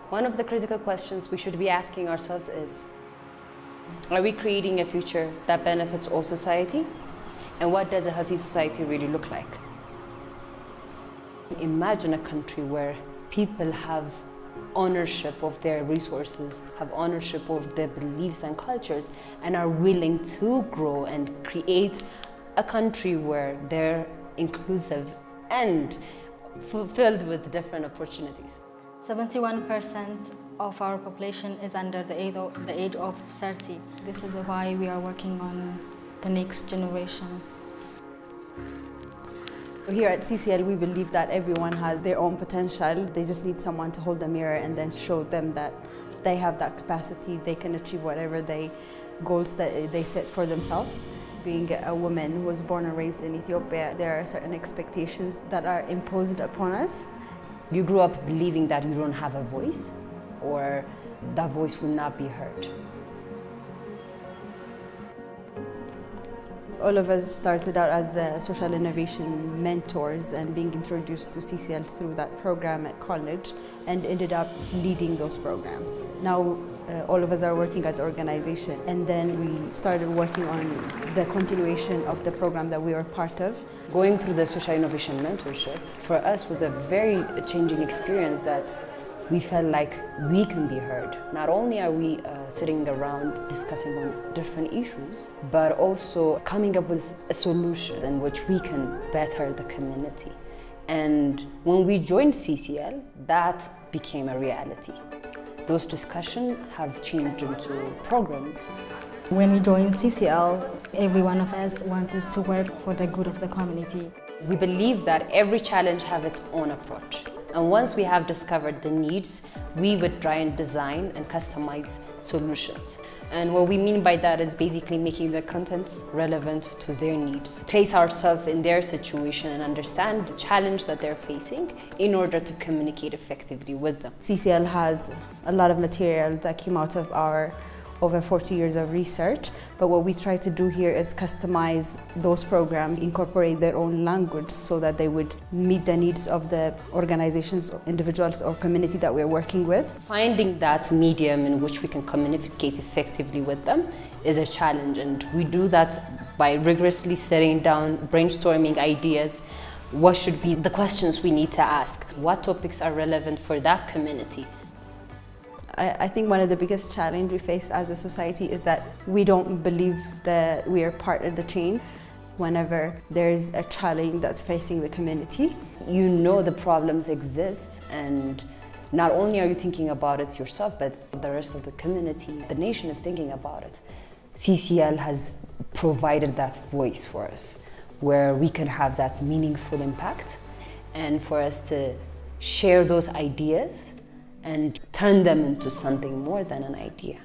One of the critical questions we should be asking ourselves is, are we creating a future that benefits all society? And what does a healthy society really look like? Imagine a country where people have ownership of their resources, have ownership of their beliefs and cultures, and are willing to grow and create a country where they're inclusive and fulfilled with different opportunities. 71% of our population is under the age of 30. This is why we are working on the next generation. Here at CCL, we believe that everyone has their own potential. They just need someone to hold a mirror and then show them that they have that capacity, they can achieve whatever goals that they set for themselves. Being a woman who was born and raised in Ethiopia, there are certain expectations that are imposed upon us. You grew up believing that you don't have a voice, or that voice will not be heard. All of us started out as social innovation mentors and being introduced to CCL through that program at college and ended up leading those programs. Now all of us are working at the organization, and then we started working on the continuation of the program that we were part of. Going through the social innovation mentorship for us was a very changing experience, that we felt like we can be heard. Not only are we sitting around discussing on different issues, but also coming up with a solution in which we can better the community. And when we joined CCL, that became a reality. Those discussions have changed into programs. When we joined CCL, every one of us wanted to work for the good of the community. We believe that every challenge has its own approach. And once we have discovered the needs, we would try and design and customize solutions. And what we mean by that is basically making the content relevant to their needs. Place ourselves in their situation and understand the challenge that they're facing in order to communicate effectively with them. CCL has a lot of material that came out of our over 40 years of research, but what we try to do here is customize those programs, incorporate their own language so that they would meet the needs of the organizations, individuals or community that we're working with. Finding that medium in which we can communicate effectively with them is a challenge, and we do that by rigorously sitting down, brainstorming ideas. What should be the questions we need to ask? What topics are relevant for that community? I think one of the biggest challenges we face as a society is that we don't believe that we are part of the change. Whenever there's a challenge that's facing the community, you know the problems exist, and not only are you thinking about it yourself, but the rest of the community, the nation is thinking about it. CCL has provided that voice for us, where we can have that meaningful impact, and for us to share those ideas and turn them into something more than an idea.